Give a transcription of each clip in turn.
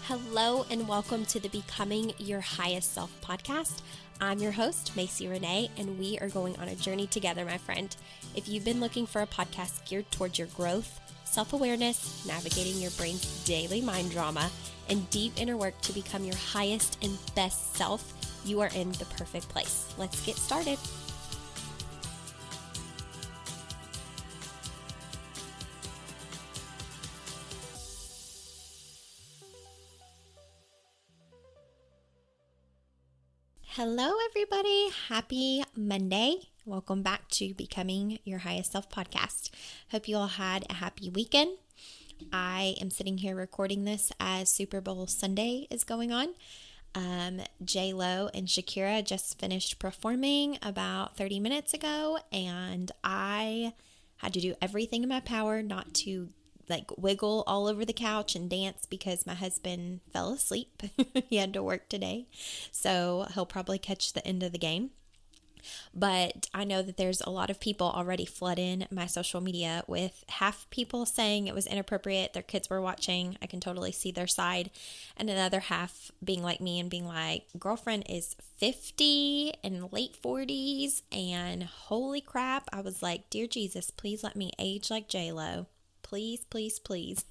Hello and welcome to the Becoming Your Highest Self podcast. I'm your host, Macy Renee, and we are going on a journey together, my friend. If you've been looking for a podcast geared towards your growth, self-awareness, navigating your brain's daily mind drama, and deep inner work to become your highest and best self, you are in the perfect place. Let's get started. Hello, everybody. Happy Monday. Welcome back to Becoming Your Highest Self podcast. Hope you all had a happy weekend. I am sitting here recording this as Super Bowl Sunday is going on. J-Lo and Shakira just finished performing about 30 minutes ago, and I had to do everything in my power not to wiggle all over the couch and dance because my husband fell asleep. He had to work today, so he'll probably catch the end of the game. But I know that there's a lot of people already flooding my social media with half people saying it was inappropriate, their kids were watching, I can totally see their side, and another half being like me and being like, girlfriend is 50 and late 40s, and holy crap. I was like, dear Jesus, please let me age like J-Lo. Please, please, please.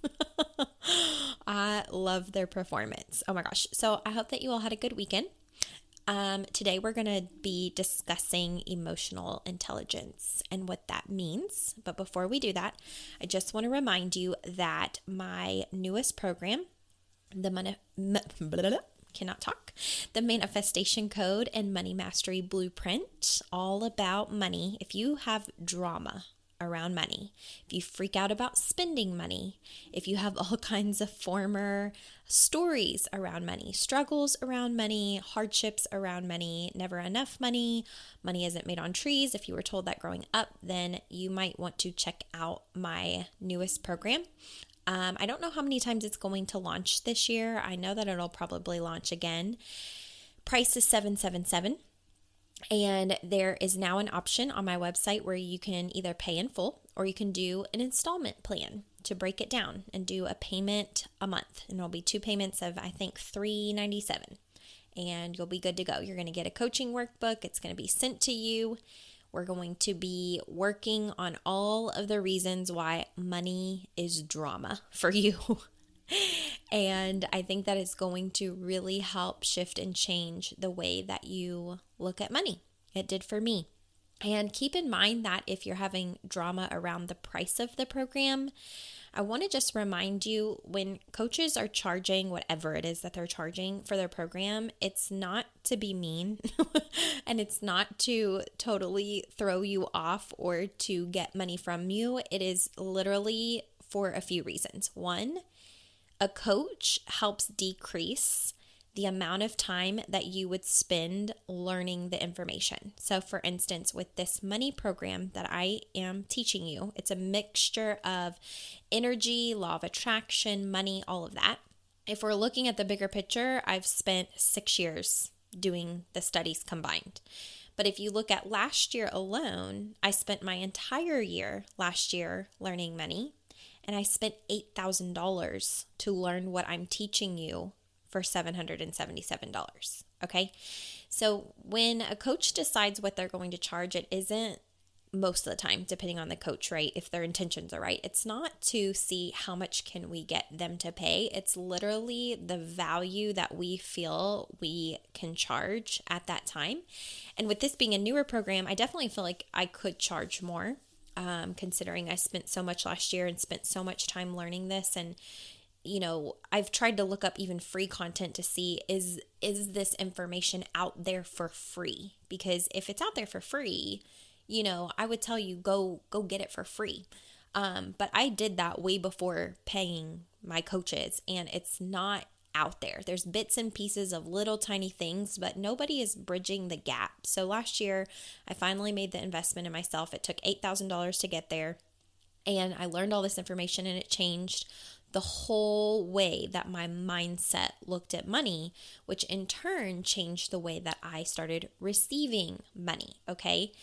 I love their performance. Oh my gosh. So I hope that you all had a good weekend. Today we're going to be discussing emotional intelligence and what that means. But before we do that, I just want to remind you that my newest program, the Manifestation Code and Money Mastery Blueprint, all about money. If you have drama around money, if you freak out about spending money, if you have all kinds of former stories around money, struggles around money, hardships around money, never enough money, money isn't made on trees, if you were told that growing up, then you might want to check out my newest program. I don't know how many times it's going to launch this year. I know that it'll probably launch again. Price is $777. And there is now an option on my website where you can either pay in full or you can do an installment plan to break it down and do a payment a month. And it'll be 2 payments of, I think, $397. And you'll be good to go. You're going to get a coaching workbook. It's going to be sent to you. We're going to be working on all of the reasons why money is drama for you. And I think that it's going to really help shift and change the way that you look at money. It did for me. And keep in mind that if you're having drama around the price of the program, I want to just remind you, when coaches are charging whatever it is that they're charging for their program, it's not to be mean and it's not to totally throw you off or to get money from you. It is literally for a few reasons. One, a coach helps decrease the amount of time that you would spend learning the information. So for instance, with this money program that I am teaching you, it's a mixture of energy, law of attraction, money, all of that. If we're looking at the bigger picture, I've spent 6 years doing the studies combined. But if you look at last year alone, I spent my entire year last year learning money. And I spent $8,000 to learn what I'm teaching you for $777. Okay. So when a coach decides what they're going to charge, it isn't most of the time, depending on the coach, right? If their intentions are right, it's not to see how much can we get them to pay. It's literally the value that we feel we can charge at that time. And with this being a newer program, I definitely feel like I could charge more. Considering I spent so much last year and spent so much time learning this. And, I've tried to look up even free content to see, is this information out there for free? Because if it's out there for free, I would tell you, go get it for free. But I did that way before paying my coaches, and it's not out there. There's bits and pieces of little tiny things, but nobody is bridging the gap. So last year, I finally made the investment in myself. It took $8,000 to get there, and I learned all this information, and it changed the whole way that my mindset looked at money, which in turn changed the way that I started receiving money. Okay.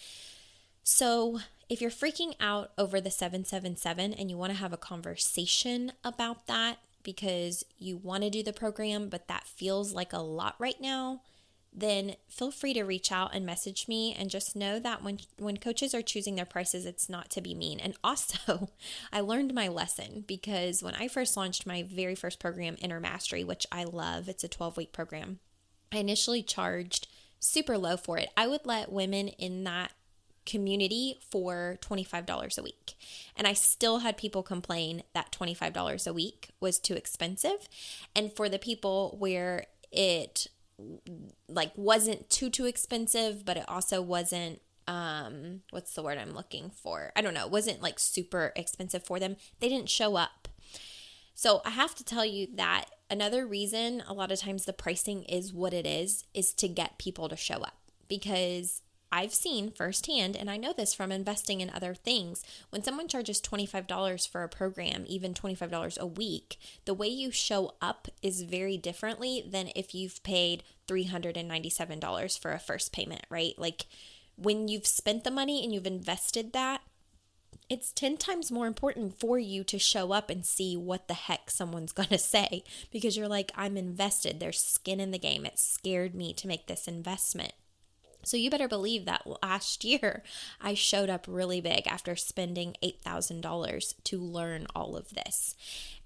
So if you're freaking out over the 777 and you want to have a conversation about that, because you want to do the program, but that feels like a lot right now, then feel free to reach out and message me, and just know that when coaches are choosing their prices, it's not to be mean. And also, I learned my lesson, because when I first launched my very first program, Inner Mastery, which I love, it's a 12-week program, I initially charged super low for it. I would let women in that community for $25 a week. And I still had people complain that $25 a week was too expensive. And for the people where it wasn't too expensive, but it also wasn't, what's the word I'm looking for? I don't know. It wasn't super expensive for them. They didn't show up. So I have to tell you that another reason a lot of times the pricing is what it is to get people to show up, because I've seen firsthand, and I know this from investing in other things, when someone charges $25 for a program, even $25 a week, the way you show up is very differently than if you've paid $397 for a first payment, right? When you've spent the money and you've invested that, it's 10 times more important for you to show up and see what the heck someone's going to say, because you're like, I'm invested. There's skin in the game. It scared me to make this investment. So you better believe that last year I showed up really big after spending $8,000 to learn all of this.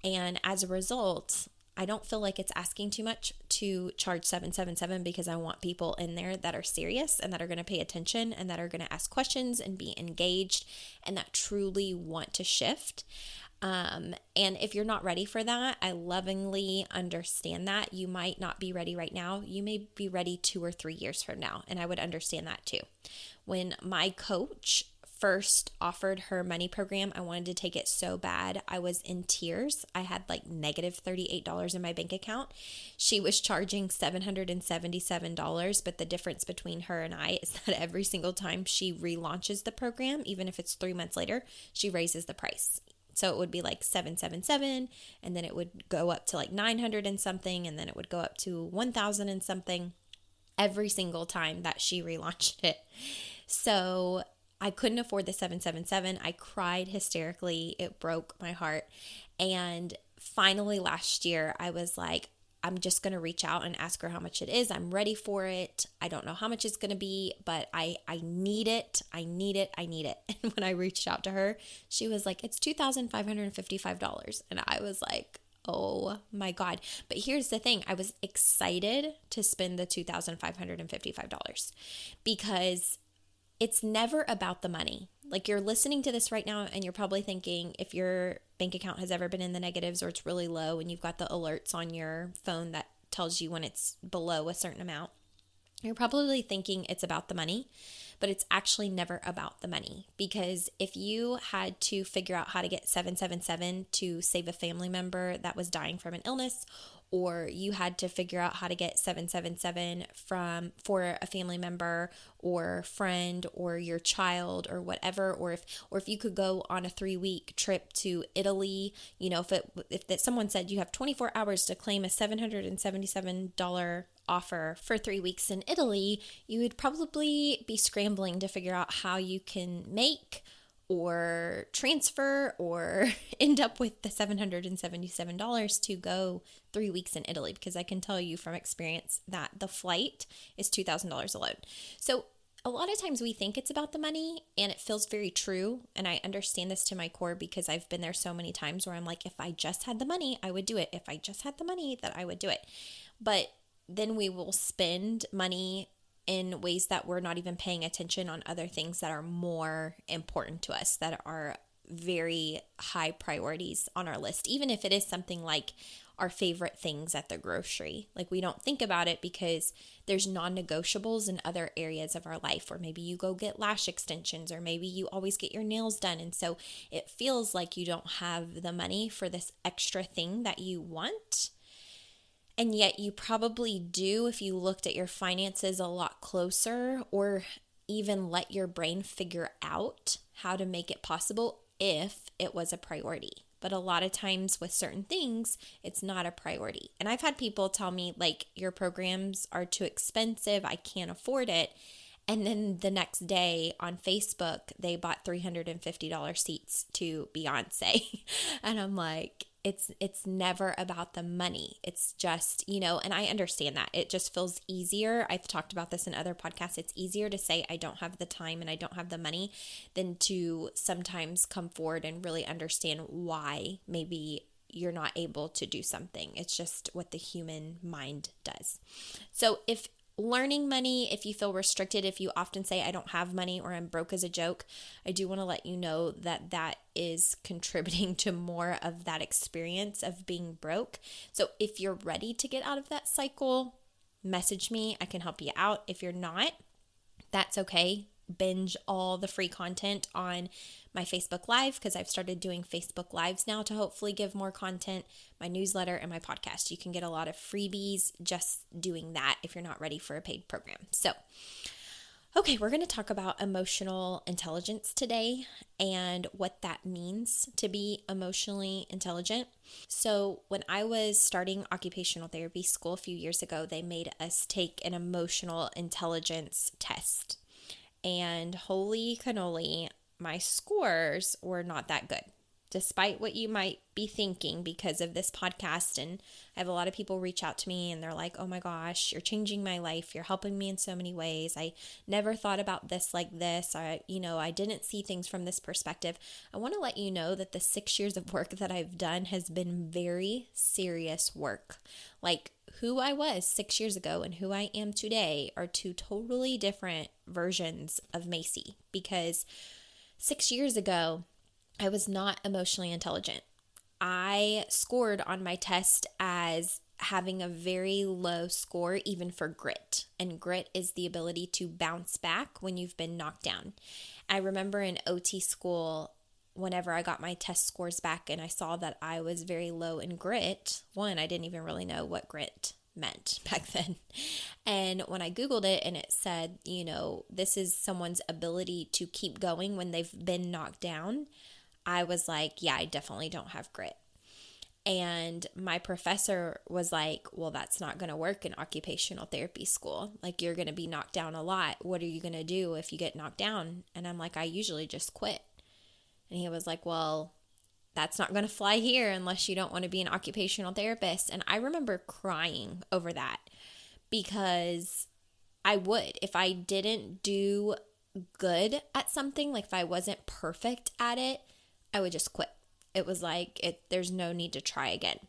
And as a result, I don't feel like it's asking too much to charge $777, because I want people in there that are serious and that are going to pay attention and that are going to ask questions and be engaged and that truly want to shift. And if you're not ready for that, I lovingly understand that. You might not be ready right now. You may be ready 2 or 3 years from now. And I would understand that too. When my coach first offered her money program, I wanted to take it so bad. I was in tears. I had negative $38 in my bank account. She was charging $777, but the difference between her and I is that every single time she relaunches the program, even if it's 3 months later, she raises the price. So it would be $777, and then it would go up to $900 and something, and then it would go up to $1,000 and something every single time that she relaunched it. So I couldn't afford the $777. I cried hysterically. It broke my heart. And finally last year, I was like, I'm just going to reach out and ask her how much it is. I'm ready for it. I don't know how much it's going to be, but I need it. I need it. I need it. And when I reached out to her, she was like, it's $2,555. And I was like, oh my God. But here's the thing. I was excited to spend the $2,555 because it's never about the money. You're listening to this right now and you're probably thinking, if your bank account has ever been in the negatives or it's really low and you've got the alerts on your phone that tells you when it's below a certain amount, you're probably thinking it's about the money, but it's actually never about the money. Because if you had to figure out how to get 777 to save a family member that was dying from an illness, or you had to figure out how to get 777 for a family member or friend or your child or whatever, or if you could go on a 3-week trip to Italy, if someone said you have 24 hours to claim a $777 offer for 3 weeks in Italy, you would probably be scrambling to figure out how you can make or transfer or end up with the $777 to go 3 weeks in Italy, because I can tell you from experience that the flight is $2,000 alone. So a lot of times we think it's about the money, and it feels very true. And I understand this to my core because I've been there so many times where I'm like, if I just had the money, I would do it. If I just had the money, that I would do it. But then we will spend money in ways that we're not even paying attention on other things that are more important to us, that are very high priorities on our list, even if it is something like our favorite things at the grocery. We don't think about it because there's non-negotiables in other areas of our life, or maybe you go get lash extensions, or maybe you always get your nails done. And so it feels like you don't have the money for this extra thing that you want. And yet you probably do if you looked at your finances a lot closer, or even let your brain figure out how to make it possible if it was a priority. But a lot of times with certain things, it's not a priority. And I've had people tell me, your programs are too expensive, I can't afford it. And then the next day on Facebook, they bought $350 seats to Beyonce. And I'm like, It's never about the money. It's just, and I understand that. It just feels easier. I've talked about this in other podcasts. It's easier to say I don't have the time and I don't have the money than to sometimes come forward and really understand why maybe you're not able to do something. It's just what the human mind does. So if learning money, if you feel restricted, if you often say, I don't have money or I'm broke as a joke, I do want to let you know that that is contributing to more of that experience of being broke. So if you're ready to get out of that cycle, message me. I can help you out. If you're not, that's okay. Binge all the free content on my Facebook Live, because I've started doing Facebook Lives now to hopefully give more content, my newsletter, and my podcast. You can get a lot of freebies just doing that if you're not ready for a paid program. So, okay, we're going to talk about emotional intelligence today and what that means to be emotionally intelligent. So when I was starting occupational therapy school a few years ago, they made us take an emotional intelligence test. And holy cannoli, my scores were not that good, despite what you might be thinking because of this podcast. And I have a lot of people reach out to me and they're like, oh my gosh, you're changing my life. You're helping me in so many ways. I never thought about this like this. I didn't see things from this perspective. I want to let you know that the 6 years of work that I've done has been very serious work. Like who I was 6 years ago and who I am today are two totally different versions of Macy, because 6 years ago, I was not emotionally intelligent. I scored on my test as having a very low score, even for grit. And grit is the ability to bounce back when you've been knocked down. I remember in OT school, whenever I got my test scores back and I saw that I was very low in grit, one, I didn't even really know what grit meant back then. And when I Googled it and it said, this is someone's ability to keep going when they've been knocked down, I was like, yeah, I definitely don't have grit. And my professor was like, well, that's not going to work in occupational therapy school. Like, you're going to be knocked down a lot. What are you going to do if you get knocked down? And I'm like, I usually just quit. And he was like, well, that's not going to fly here unless you don't want to be an occupational therapist. And I remember crying over that, because I would, if I didn't do good at something, like if I wasn't perfect at it, I would just quit. It was like, there's no need to try again.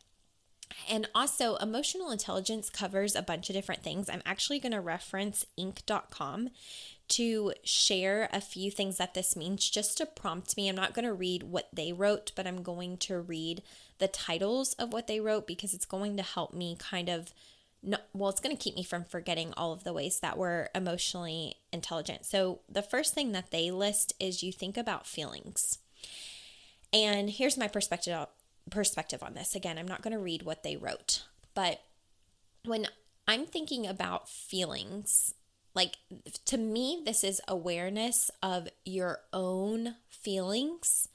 And also, emotional intelligence covers a bunch of different things. I'm actually going to reference Inc.com to share a few things that this means, just to prompt me. I'm not going to read what they wrote, but I'm going to read the titles of what they wrote, because it's going to help me it's going to keep me from forgetting all of the ways that we're emotionally intelligent. So the first thing that they list is you think about feelings. And here's my perspective on this. Again, I'm not going to read what they wrote, but when I'm thinking about feelings, like, to me, this is awareness of your own feelings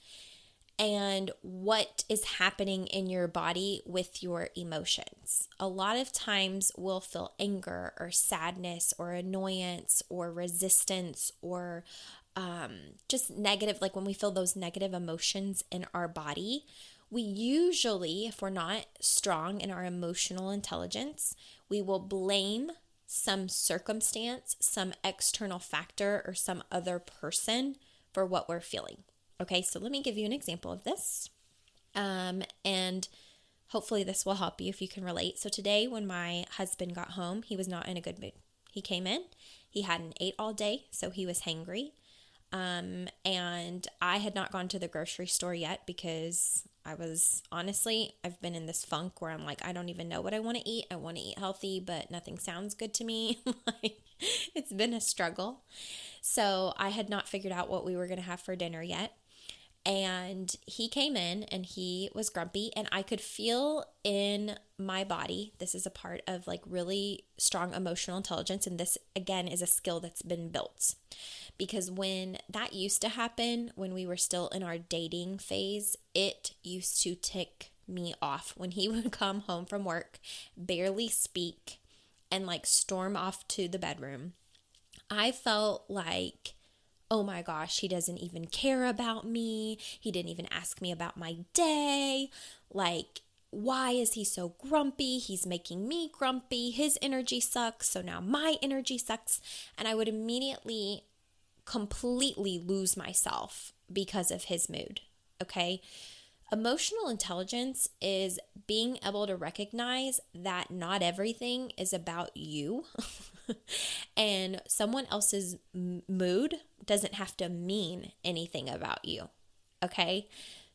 and what is happening in your body with your emotions. A lot of times we'll feel anger or sadness or annoyance or resistance or just negative, like when we feel those negative emotions in our body, we usually, if we're not strong in our emotional intelligence, we will blame some circumstance, some external factor, or some other person for what we're feeling. Okay, so let me give you an example of this. And hopefully this will help you if you can relate. So today when my husband got home, he was not in a good mood. He came in, he hadn't ate all day, so he was hangry. And I had not gone to the grocery store yet, because I've been in this funk where I'm like, I don't even know what I want to eat. I want to eat healthy, but nothing sounds good to me. It's been a struggle. So I had not figured out what we were going to have for dinner yet. And he came in and he was grumpy, and I could feel in my body, this is a part of like really strong emotional intelligence. And this again is a skill that's been built, because when that used to happen, when we were still in our dating phase, it used to tick me off when he would come home from work, barely speak, and like storm off to the bedroom. I felt like oh my gosh, he doesn't even care about me. He didn't even ask me about my day. Like, why is he so grumpy? He's making me grumpy. His energy sucks. So now my energy sucks. And I would immediately completely lose myself because of his mood. Okay. Emotional intelligence is being able to recognize that not everything is about you and someone else's mood doesn't have to mean anything about you. Okay.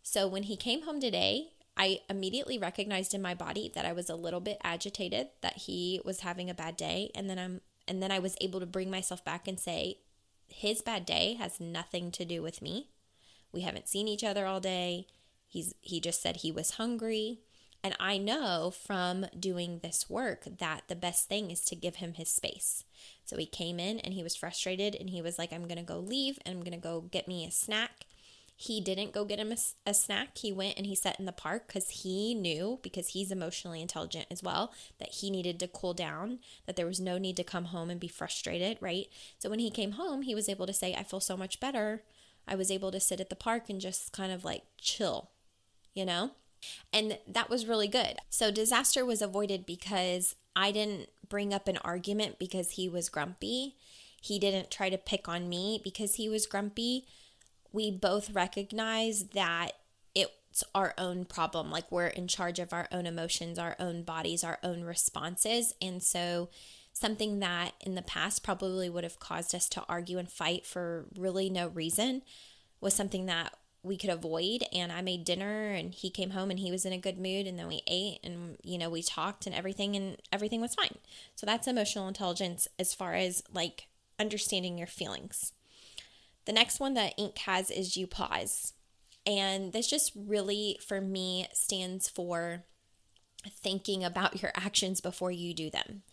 So when he came home today, I immediately recognized in my body that I was a little bit agitated, that he was having a bad day. And then I was able to bring myself back and say, his bad day has nothing to do with me. We haven't seen each other all day. He just said he was hungry. And I know from doing this work that the best thing is to give him his space. So he came in and he was frustrated and he was like, I'm going to go leave and I'm going to go get me a snack. He didn't go get him a snack. He went and he sat in the park because he knew, because he's emotionally intelligent as well, that he needed to cool down, that there was no need to come home and be frustrated, right? So when he came home, he was able to say, I feel so much better. I was able to sit at the park and just kind of like chill, you know? And that was really good. So disaster was avoided because I didn't bring up an argument because he was grumpy. He didn't try to pick on me because he was grumpy. We both recognized that it's our own problem. Like, we're in charge of our own emotions, our own bodies, our own responses. And so something that in the past probably would have caused us to argue and fight for really no reason was something that we could avoid. And I made dinner and he came home and he was in a good mood, and then we ate and, we talked and everything was fine. So that's emotional intelligence as far as like understanding your feelings. The next one that Inc. has is you pause. And this just really, for me, stands for thinking about your actions before you do them.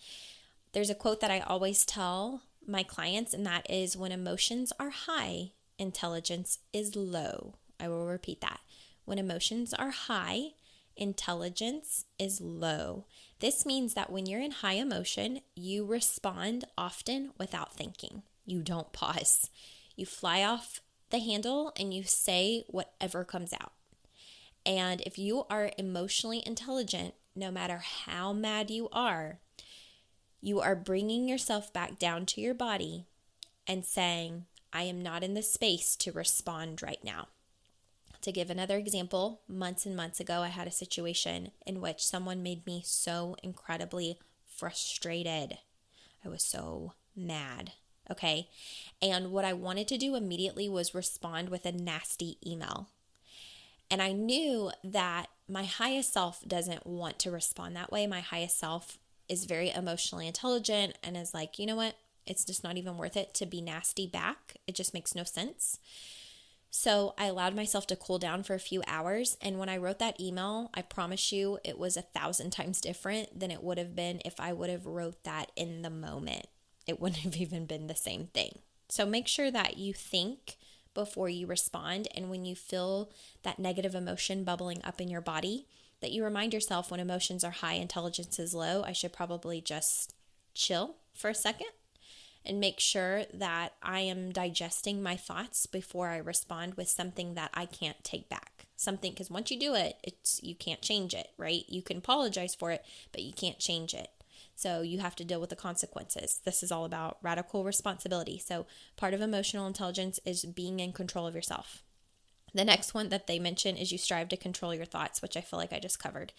There's a quote that I always tell my clients, and that is, when emotions are high, intelligence is low. I will repeat that. When emotions are high, intelligence is low. This means that when you're in high emotion, you respond often without thinking. You don't pause. You fly off the handle and you say whatever comes out. And if you are emotionally intelligent, no matter how mad you are bringing yourself back down to your body and saying, I am not in the space to respond right now. To give another example, months and months ago, I had a situation in which someone made me so incredibly frustrated. I was so mad. Okay. And what I wanted to do immediately was respond with a nasty email. And I knew that my highest self doesn't want to respond that way. My highest self is very emotionally intelligent and is like, you know what? It's just not even worth it to be nasty back. It just makes no sense. So I allowed myself to cool down for a few hours. And when I wrote that email, I promise you it was 1,000 times different than it would have been if I would have wrote that in the moment. It wouldn't have even been the same thing. So make sure that you think before you respond. And when you feel that negative emotion bubbling up in your body, that you remind yourself, when emotions are high, intelligence is low, I should probably just chill for a second and make sure that I am digesting my thoughts before I respond with something that I can't take back. Something, because once you do it, you can't change it, right? You can apologize for it, but you can't change it. So you have to deal with the consequences. This is all about radical responsibility. So part of emotional intelligence is being in control of yourself. The next one that they mention is you strive to control your thoughts, which I feel like I just covered.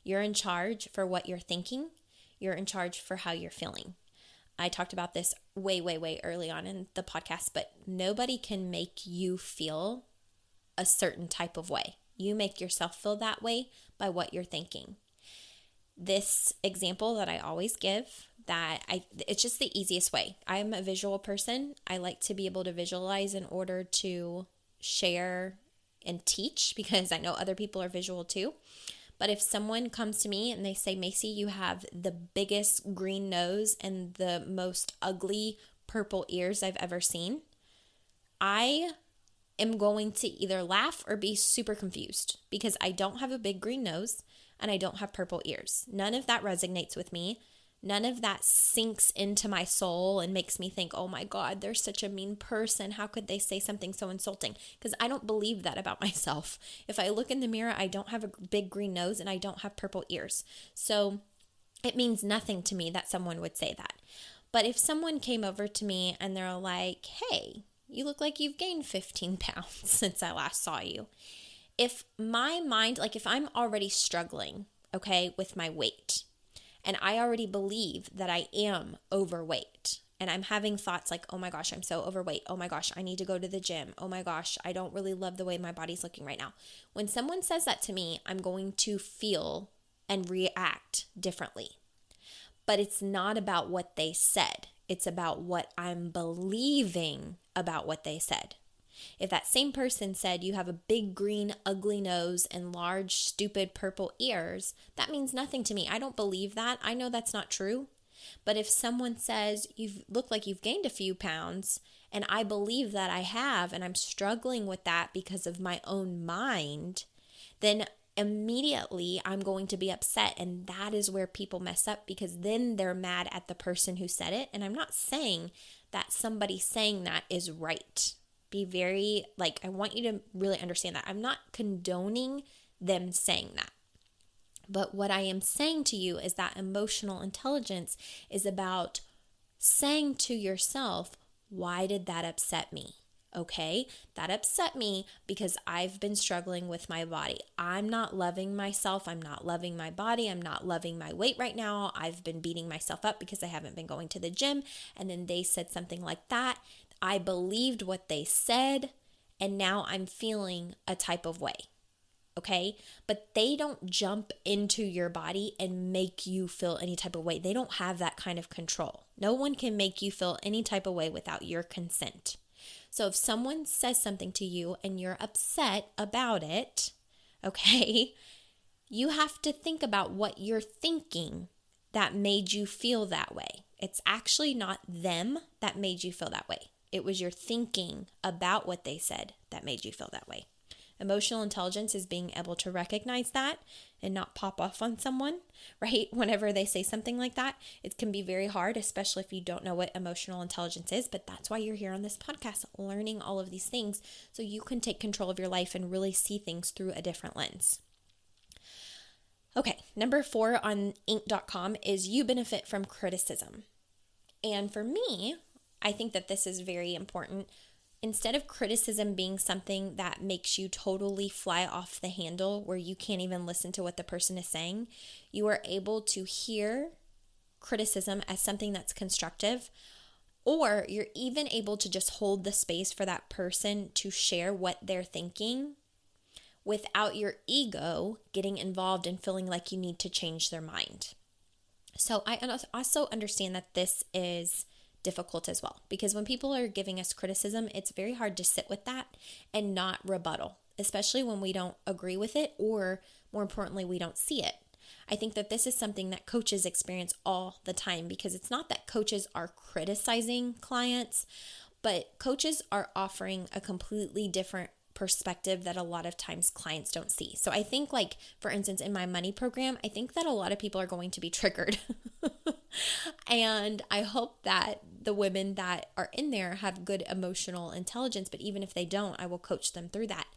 You're in charge for what you're thinking. You're in charge for how you're feeling. I talked about this way, way, way early on in the podcast, but nobody can make you feel a certain type of way. You make yourself feel that way by what you're thinking. This example that I always give, it's just the easiest way. I'm a visual person. I like to be able to visualize in order to share and teach, because I know other people are visual too. But if someone comes to me and they say, Macy, you have the biggest green nose and the most ugly purple ears I've ever seen, I am going to either laugh or be super confused, because I don't have a big green nose and I don't have purple ears. None of that resonates with me. None of that sinks into my soul and makes me think, oh my God, they're such a mean person. How could they say something so insulting? Because I don't believe that about myself. If I look in the mirror, I don't have a big green nose and I don't have purple ears. So it means nothing to me that someone would say that. But if someone came over to me and they're like, hey, you look like you've gained 15 pounds since I last saw you. If my mind, like if I'm already struggling, okay, with my weight, and I already believe that I am overweight, and I'm having thoughts like, oh my gosh, I'm so overweight. Oh my gosh, I need to go to the gym. Oh my gosh, I don't really love the way my body's looking right now. When someone says that to me, I'm going to feel and react differently. But it's not about what they said. It's about what I'm believing about what they said. If that same person said you have a big green ugly nose and large stupid purple ears, that means nothing to me. I don't believe that. I know that's not true. But if someone says you look like you've gained a few pounds, and I believe that I have, and I'm struggling with that because of my own mind, then immediately I'm going to be upset. And that is where people mess up, because then they're mad at the person who said it. And I'm not saying that somebody saying that is right. Be very, I want you to really understand that. I'm not condoning them saying that. But what I am saying to you is that emotional intelligence is about saying to yourself, why did that upset me? Okay, that upset me because I've been struggling with my body. I'm not loving myself. I'm not loving my body. I'm not loving my weight right now. I've been beating myself up because I haven't been going to the gym. And then they said something like that. I believed what they said, and now I'm feeling a type of way. Okay, but they don't jump into your body and make you feel any type of way. They don't have that kind of control. No one can make you feel any type of way without your consent. So if someone says something to you and you're upset about it, okay, you have to think about what you're thinking that made you feel that way. It's actually not them that made you feel that way. It was your thinking about what they said that made you feel that way. Emotional intelligence is being able to recognize that and not pop off on someone, right? Whenever they say something like that, it can be very hard, especially if you don't know what emotional intelligence is. But that's why you're here on this podcast, learning all of these things so you can take control of your life and really see things through a different lens. Okay, number 4 on Inc.com is you benefit from criticism. And for me, I think that this is very important. Instead of criticism being something that makes you totally fly off the handle where you can't even listen to what the person is saying, you are able to hear criticism as something that's constructive, or you're even able to just hold the space for that person to share what they're thinking without your ego getting involved and feeling like you need to change their mind. So I also understand that this is difficult as well, because when people are giving us criticism, it's very hard to sit with that and not rebuttal, especially when we don't agree with it, or more importantly, we don't see it. I think that this is something that coaches experience all the time, because it's not that coaches are criticizing clients, but coaches are offering a completely different perspective that a lot of times clients don't see. So I think, for instance, in my money program, I think that a lot of people are going to be triggered. And I hope that the women that are in there have good emotional intelligence, but even if they don't, I will coach them through that.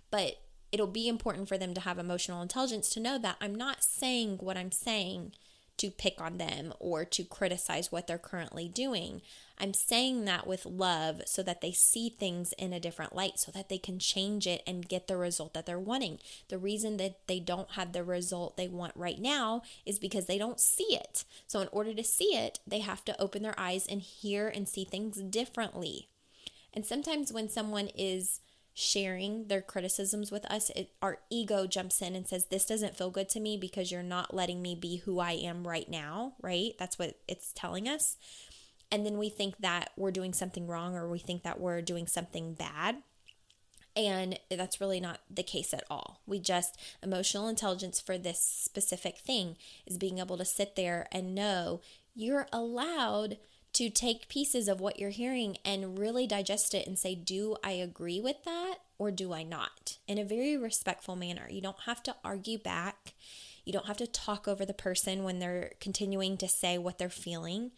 But it'll be important for them to have emotional intelligence to know that I'm not saying what I'm saying to pick on them or to criticize what they're currently doing. I'm saying that with love so that they see things in a different light, so that they can change it and get the result that they're wanting. The reason that they don't have the result they want right now is because they don't see it. So in order to see it, they have to open their eyes and hear and see things differently. And sometimes when someone is sharing their criticisms with us, our ego jumps in and says, this doesn't feel good to me because you're not letting me be who I am right now, right? That's what it's telling us. And then we think that we're doing something wrong, or we think that we're doing something bad. And that's really not the case at all. Emotional intelligence for this specific thing is being able to sit there and know you're allowed to take pieces of what you're hearing and really digest it and say, do I agree with that or do I not? In a very respectful manner. You don't have to argue back. You don't have to talk over the person when they're continuing to say what they're feeling.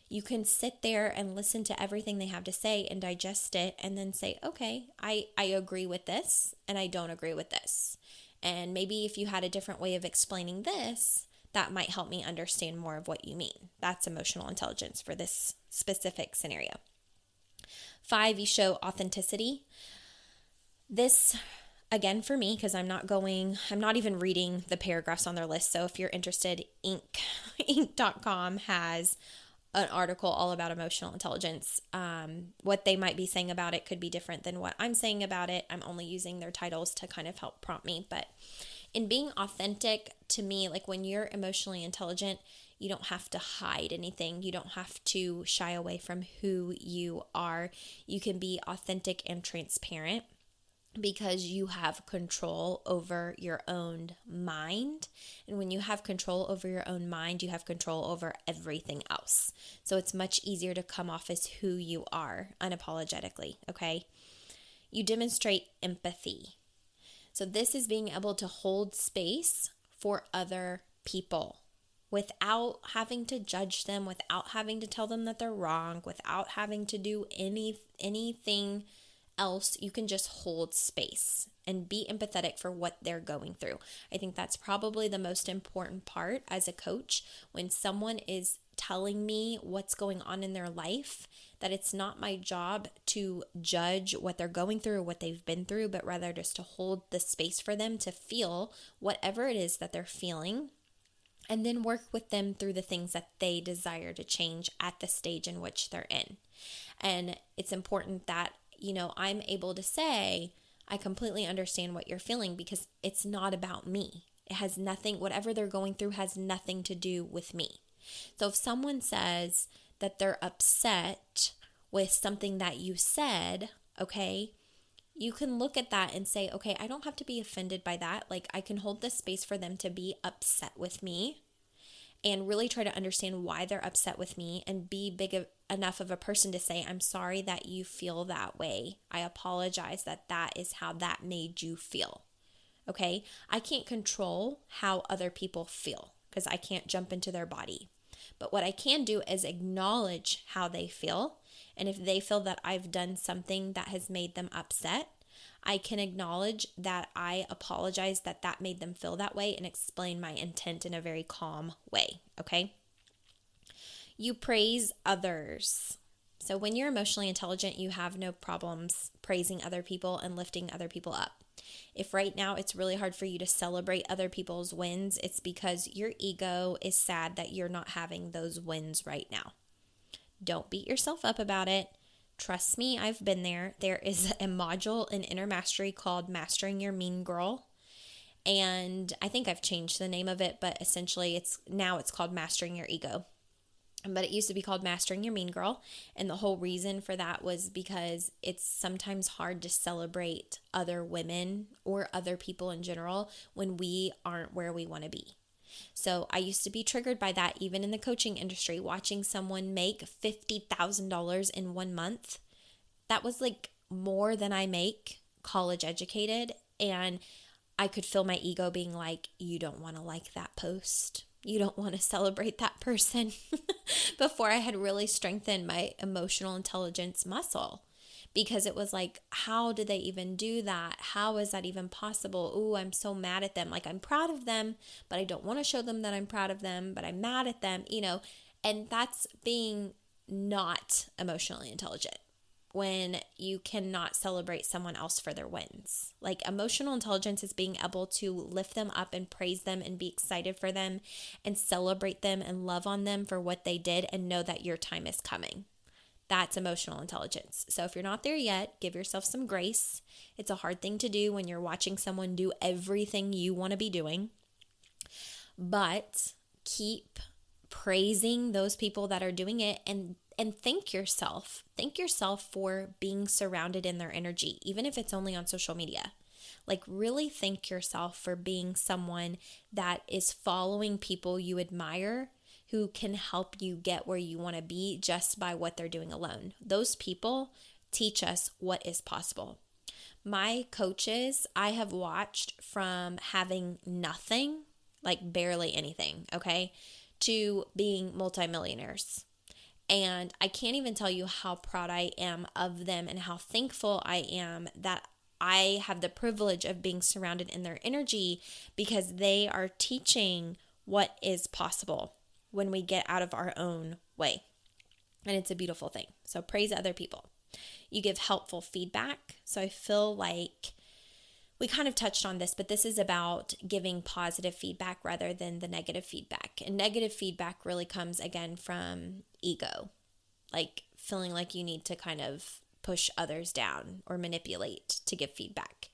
You can sit there and listen to everything they have to say and digest it and then say, okay, I agree with this and I don't agree with this. And maybe if you had a different way of explaining this, that might help me understand more of what you mean. That's emotional intelligence for this specific scenario. 5, you show authenticity. This, again, for me, because I'm not even reading the paragraphs on their list. So if you're interested, Inc.com has an article all about emotional intelligence. What they might be saying about it could be different than what I'm saying about it. I'm only using their titles to kind of help prompt me. But in being authentic, to me, like when you're emotionally intelligent, you don't have to hide anything. You don't have to shy away from who you are. You can be authentic and transparent because you have control over your own mind. And when you have control over your own mind, you have control over everything else. So it's much easier to come off as who you are unapologetically, okay? You demonstrate empathy. So this is being able to hold space for other people without having to judge them, without having to tell them that they're wrong, without having to do anything else. You can just hold space and be empathetic for what they're going through. I think that's probably the most important part as a coach, when someone is telling me what's going on in their life, that it's not my job to judge what they're going through or what they've been through, but rather just to hold the space for them to feel whatever it is that they're feeling, and then work with them through the things that they desire to change at the stage in which they're in. And it's important that I'm able to say, I completely understand what you're feeling, because it's not about me. It has nothing, whatever they're going through has nothing to do with me. So if someone says that they're upset with something that you said, okay, you can look at that and say, okay, I don't have to be offended by that. Like, I can hold the space for them to be upset with me and really try to understand why they're upset with me, and be enough of a person to say, I'm sorry that you feel that way. I apologize that is how that made you feel. Okay? I can't control how other people feel because I can't jump into their body. But what I can do is acknowledge how they feel. And if they feel that I've done something that has made them upset, I can acknowledge that I apologize that made them feel that way, and explain my intent in a very calm way, okay? You praise others. So when you're emotionally intelligent, you have no problems praising other people and lifting other people up. If right now it's really hard for you to celebrate other people's wins, it's because your ego is sad that you're not having those wins right now. Don't beat yourself up about it. Trust me, I've been there. There is a module in Inner Mastery called Mastering Your Mean Girl. And I think I've changed the name of it, but essentially it's called Mastering Your Ego. But it used to be called Mastering Your Mean Girl. And the whole reason for that was because it's sometimes hard to celebrate other women or other people in general when we aren't where we want to be. So I used to be triggered by that, even in the coaching industry, watching someone make $50,000 in 1 month. That was like more than I make college educated. And I could feel my ego being like, you don't want to like that post. You don't want to celebrate that person. Before I had really strengthened my emotional intelligence muscle. Because it was like, how did they even do that? How is that even possible? Ooh, I'm so mad at them. Like, I'm proud of them, but I don't want to show them that I'm proud of them, but I'm mad at them, and that's being not emotionally intelligent, when you cannot celebrate someone else for their wins. Like, emotional intelligence is being able to lift them up and praise them and be excited for them and celebrate them and love on them for what they did and know that your time is coming. That's emotional intelligence. So if you're not there yet, give yourself some grace. It's a hard thing to do when you're watching someone do everything you want to be doing. But keep praising those people that are doing it, and thank yourself. Thank yourself for being surrounded in their energy, even if it's only on social media. Like, really thank yourself for being someone that is following people you admire, who can help you get where you want to be just by what they're doing alone. Those people teach us what is possible. My coaches, I have watched from having nothing, like barely anything, okay, to being multimillionaires. And I can't even tell you how proud I am of them and how thankful I am that I have the privilege of being surrounded in their energy, because they are teaching what is possible when we get out of our own way. And it's a beautiful thing. So praise other people. You give helpful feedback. So I feel like we kind of touched on this, but this is about giving positive feedback rather than the negative feedback. And negative feedback really comes again from ego, like feeling like you need to kind of push others down or manipulate to give feedback.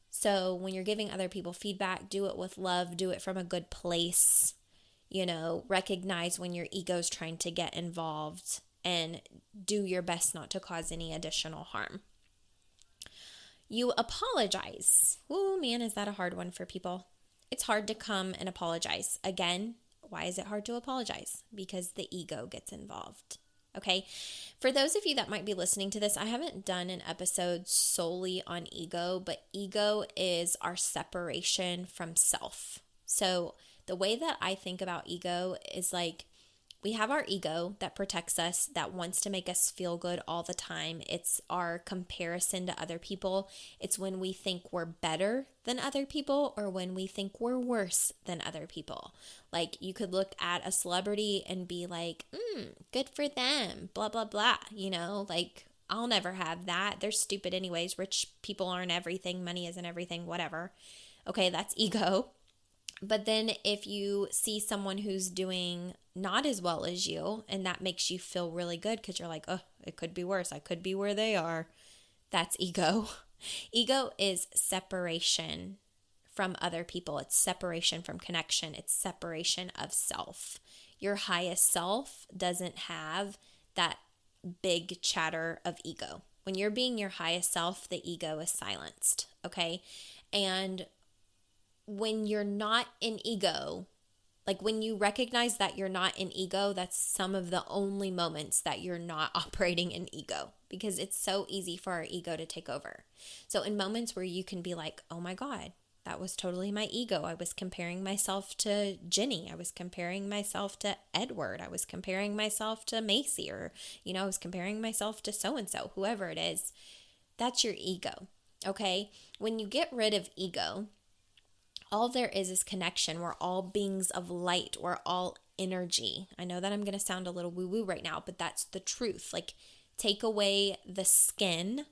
So when you're giving other people feedback, do it with love, do it from a good place, recognize when your ego's trying to get involved, and do your best not to cause any additional harm. You apologize. Oh man, is that a hard one for people? It's hard to come and apologize. Again, why is it hard to apologize? Because the ego gets involved. Okay. For those of you that might be listening to this, I haven't done an episode solely on ego, but ego is our separation from self. So the way that I think about ego is like, we have our ego that protects us, that wants to make us feel good all the time. It's our comparison to other people. It's when we think we're better than other people or when we think we're worse than other people. Like you could look at a celebrity and be like, good for them, blah, blah, blah. Like I'll never have that. They're stupid anyways. Rich people aren't everything. Money isn't everything, whatever. Okay, that's ego. But then if you see someone who's doing not as well as you, and that makes you feel really good because you're like, oh, it could be worse. I could be where they are. That's ego. Ego is separation from other people. It's separation from connection. It's separation of self. Your highest self doesn't have that big chatter of ego. When you're being your highest self, the ego is silenced, okay? And when you're not in ego, like when you recognize that you're not in ego, that's some of the only moments that you're not operating in ego, because it's so easy for our ego to take over. So in moments where you can be like, oh my God, that was totally my ego. I was comparing myself to Jenny. I was comparing myself to Edward. I was comparing myself to Macy, or, I was comparing myself to so-and-so, whoever it is. That's your ego, okay? When you get rid of ego, all there is connection. We're all beings of light. We're all energy. I know that I'm going to sound a little woo-woo right now, but that's the truth. Like, take away the skin.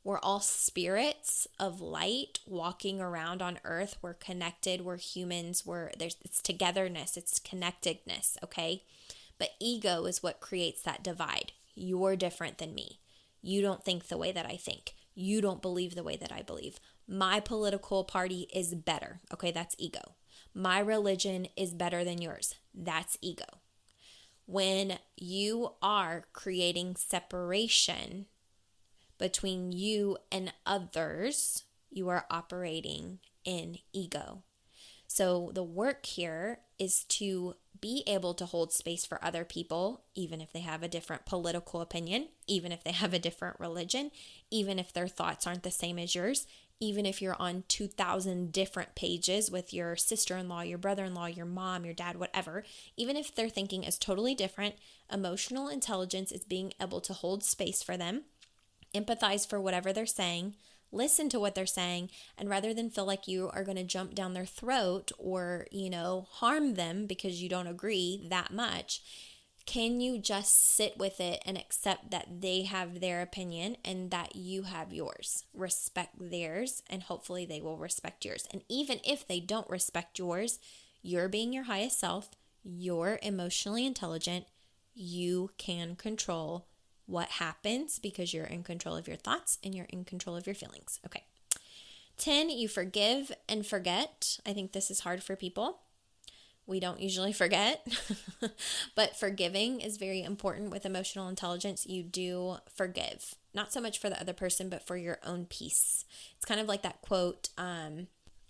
We're all spirits of light walking around on earth. We're connected. We're humans. It's togetherness. It's connectedness, okay? But ego is what creates that divide. You're different than me. You don't think the way that I think. You don't believe the way that I believe. My political party is better. Okay, that's ego. My religion is better than yours. That's ego. When you are creating separation between you and others, you are operating in ego. So the work here is to be able to hold space for other people, even if they have a different political opinion, even if they have a different religion, even if their thoughts aren't the same as yours, even if you're on 2,000 different pages with your sister-in-law, your brother-in-law, your mom, your dad, whatever, even if their thinking is totally different, emotional intelligence is being able to hold space for them, empathize for whatever they're saying, listen to what they're saying, and rather than feel like you are going to jump down their throat or, harm them because you don't agree that much, can you just sit with it and accept that they have their opinion and that you have yours? Respect theirs, and hopefully they will respect yours. And even if they don't respect yours, you're being your highest self, you're emotionally intelligent, you can control what happens because you're in control of your thoughts and you're in control of your feelings. Okay. 10, you forgive and forget. I think this is hard for people. We don't usually forget, but forgiving is very important with emotional intelligence. You do forgive, not so much for the other person, but for your own peace. It's kind of like that quote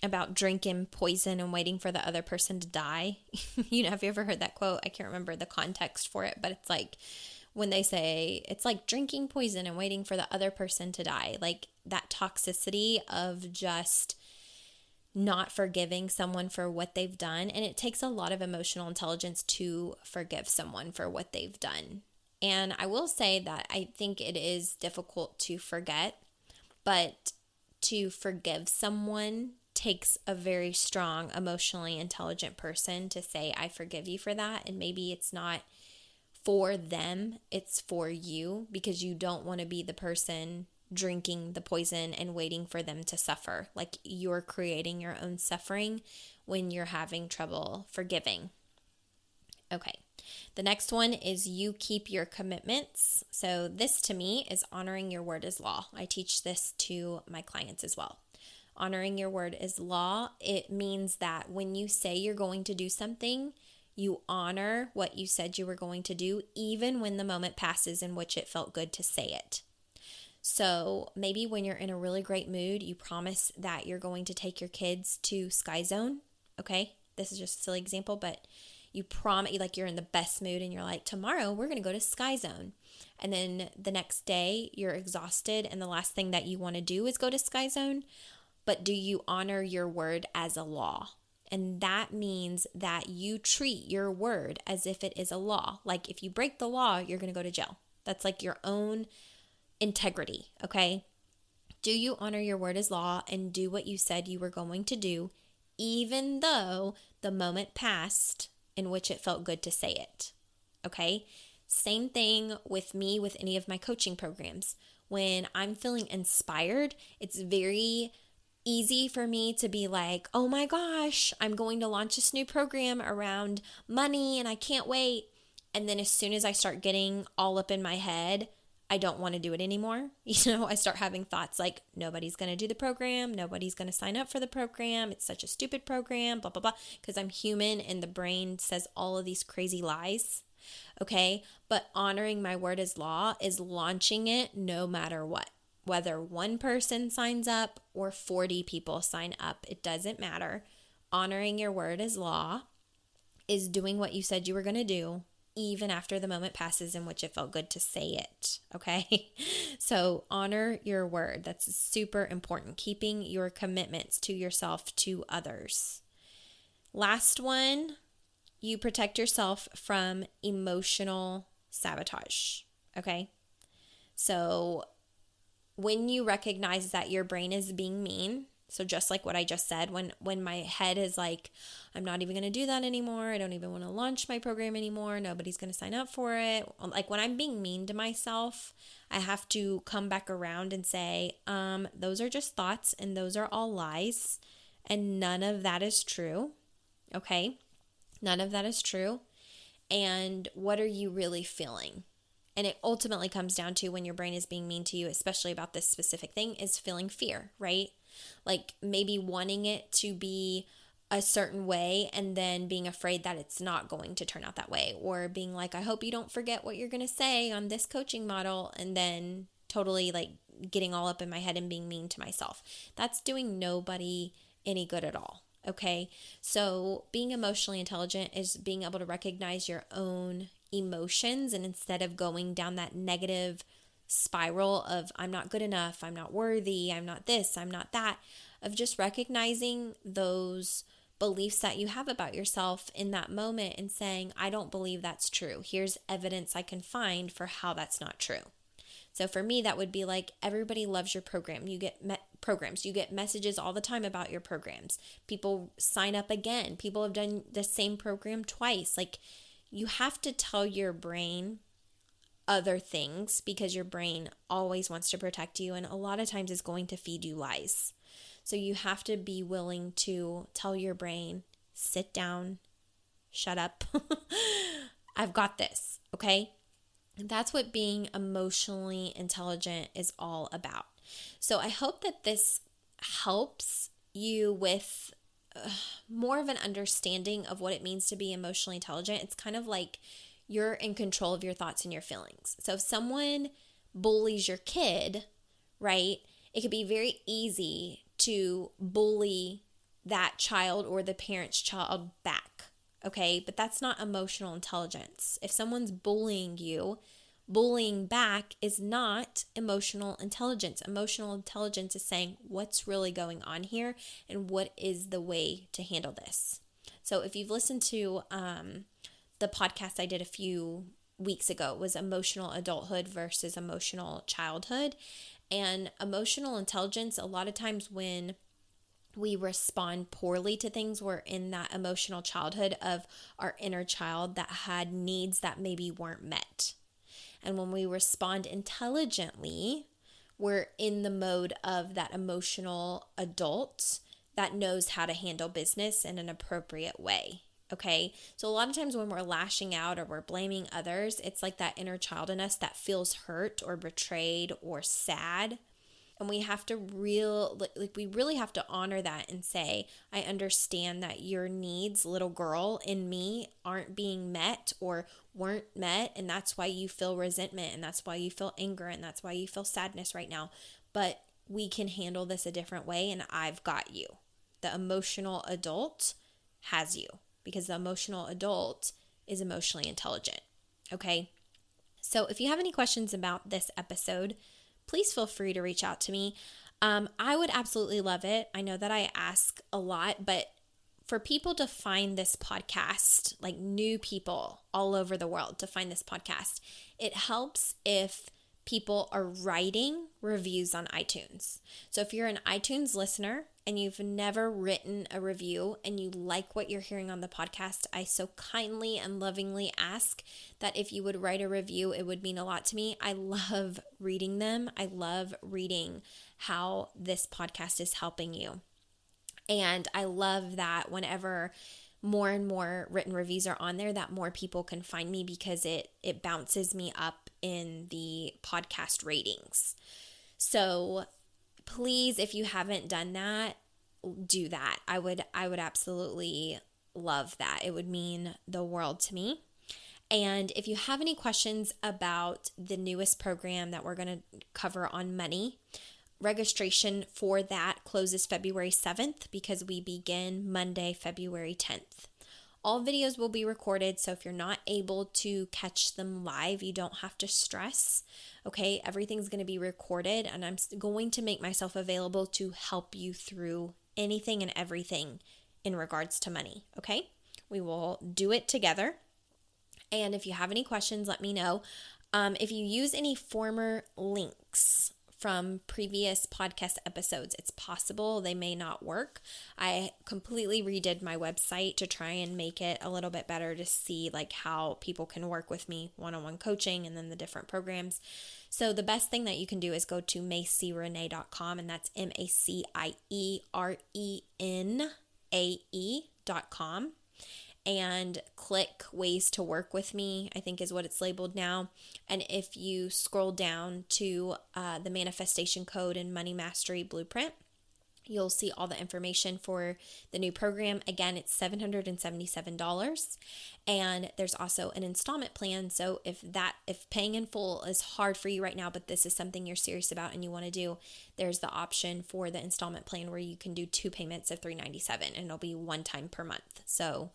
about drinking poison and waiting for the other person to die. Have you ever heard that quote? I can't remember the context for it, but it's like when they say it's like drinking poison and waiting for the other person to die, like that toxicity of just not forgiving someone for what they've done. And it takes a lot of emotional intelligence to forgive someone for what they've done. And I will say that I think it is difficult to forget, but to forgive someone takes a very strong, emotionally intelligent person to say, I forgive you for that. And maybe it's not for them, it's for you, because you don't want to be the person drinking the poison and waiting for them to suffer. Like, you're creating your own suffering when you're having trouble forgiving. Okay. The next one is you keep your commitments. So this to me is honoring your word is law. I teach this to my clients as well. Honoring your word is law. It means that when you say you're going to do something, you honor what you said you were going to do, even when the moment passes in which it felt good to say it. So maybe when you're in a really great mood, you promise that you're going to take your kids to Sky Zone. Okay, this is just a silly example, but you promise, like, you're in the best mood and you're like, tomorrow we're going to go to Sky Zone. And then the next day you're exhausted and the last thing that you want to do is go to Sky Zone. But do you honor your word as a law? And that means that you treat your word as if it is a law. Like, if you break the law, you're going to go to jail. That's like your own integrity, okay? Do you honor your word as law and do what you said you were going to do, even though the moment passed in which it felt good to say it, okay? Same thing with me with any of my coaching programs. When I'm feeling inspired, it's very easy for me to be like, oh my gosh, I'm going to launch this new program around money and I can't wait. And then as soon as I start getting all up in my head, I don't want to do it anymore. I start having thoughts like, nobody's going to do the program. Nobody's going to sign up for the program. It's such a stupid program, blah, blah, blah. Because I'm human and the brain says all of these crazy lies. Okay. But honoring my word as law is launching it no matter what. Whether one person signs up or 40 people sign up, it doesn't matter. Honoring your word as law is doing what you said you were going to do, even after the moment passes in which it felt good to say it, okay? So honor your word. That's super important. Keeping your commitments to yourself, to others. Last one, you protect yourself from emotional sabotage, okay? So when you recognize that your brain is being mean, so just like what I just said, when my head is like, I'm not even going to do that anymore. I don't even want to launch my program anymore. Nobody's going to sign up for it. Like, when I'm being mean to myself, I have to come back around and say, those are just thoughts and those are all lies. And none of that is true. Okay? None of that is true. And what are you really feeling? And it ultimately comes down to, when your brain is being mean to you, especially about this specific thing, is feeling fear, right? Like, maybe wanting it to be a certain way and then being afraid that it's not going to turn out that way, or being like, I hope you don't forget what you're going to say on this coaching model, and then totally like getting all up in my head and being mean to myself. That's doing nobody any good at all. Okay. So being emotionally intelligent is being able to recognize your own emotions, and instead of going down that negative spiral of I'm not good enough, I'm not worthy, I'm not this, I'm not that, of just recognizing those beliefs that you have about yourself in that moment and saying, I don't believe that's true. Here's evidence I can find for how that's not true. So for me, that would be like, everybody loves your program. You get programs. You get messages all the time about your programs. People sign up again. People have done the same program twice. Like, you have to tell your brain other things, because your brain always wants to protect you, and a lot of times is going to feed you lies. So you have to be willing to tell your brain, sit down, shut up. I've got this, okay? And that's what being emotionally intelligent is all about. So I hope that this helps you with more of an understanding of what it means to be emotionally intelligent. It's kind of like you're in control of your thoughts and your feelings. So if someone bullies your kid, right, it could be very easy to bully that child or the parent's child back, okay? But that's not emotional intelligence. If someone's bullying you, Bullying back is not emotional intelligence. Emotional intelligence is saying what's really going on here and what is the way to handle this. So if you've listened to the podcast I did a few weeks ago, it was emotional adulthood versus emotional childhood. And emotional intelligence, a lot of times when we respond poorly to things, we're in that emotional childhood of our inner child that had needs that maybe weren't met. And when we respond intelligently, we're in the mode of that emotional adult that knows how to handle business in an appropriate way. Okay, so a lot of times when we're lashing out or we're blaming others, it's like that inner child in us that feels hurt or betrayed or sad. And we have to we really have to honor that and say, I understand that your needs, little girl in me, aren't being met or weren't met. And that's why you feel resentment. And that's why you feel anger. And that's why you feel sadness right now. But we can handle this a different way. And I've got you. The emotional adult has you because the emotional adult is emotionally intelligent. Okay. So if you have any questions about this episode, please feel free to reach out to me. I would absolutely love it. I know that I ask a lot, but for people to find this podcast, like new people all over the world to find this podcast, it helps if people are writing reviews on iTunes. So if you're an iTunes listener and you've never written a review and you like what you're hearing on the podcast, I so kindly and lovingly ask that if you would write a review, it would mean a lot to me. I love reading them. I love reading how this podcast is helping you. And I love that whenever more and more written reviews are on there, that more people can find me because it bounces me up in the podcast ratings. So please, if you haven't done that, do that. I would absolutely love that. It would mean the world to me. And if you have any questions about the newest program that we're going to cover on money, registration for that closes February 7th because we begin Monday, February 10th. All videos will be recorded, so if you're not able to catch them live, you don't have to stress, okay? Everything's going to be recorded, and I'm going to make myself available to help you through anything and everything in regards to money, okay? We will do it together, and if you have any questions, let me know. If you use any former links from previous podcast episodes, it's possible they may not work. I completely redid my website to try and make it a little bit better to see like how people can work with me one-on-one coaching and then the different programs. So the best thing that you can do is go to macierenae.com, and that's MACIERENAE.com. and click ways to work with me, I think is what it's labeled now. And if you scroll down to the manifestation code and money mastery blueprint, you'll see all the information for the new program. Again, it's $777. And there's also an installment plan. So if paying in full is hard for you right now, but this is something you're serious about and you want to do, there's the option for the installment plan where you can do 2 payments of $397, and it'll be one time per month. So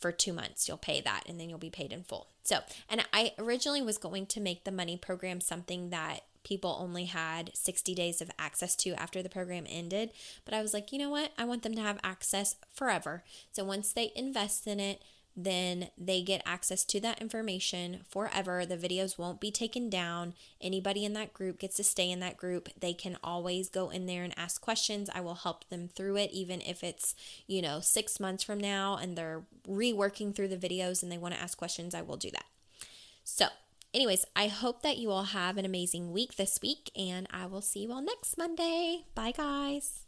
for 2 months, you'll pay that and then you'll be paid in full. So, and I originally was going to make the money program something that people only had 60 days of access to after the program ended. But I was like, you know what? I want them to have access forever. So once they invest in it, then they get access to that information forever. The videos won't be taken down. Anybody in that group gets to stay in that group. They can always go in there and ask questions. I will help them through it, even if it's, 6 months from now and they're reworking through the videos and they want to ask questions, I will do that. So anyways, I hope that you all have an amazing week this week, and I will see you all next Monday. Bye, guys.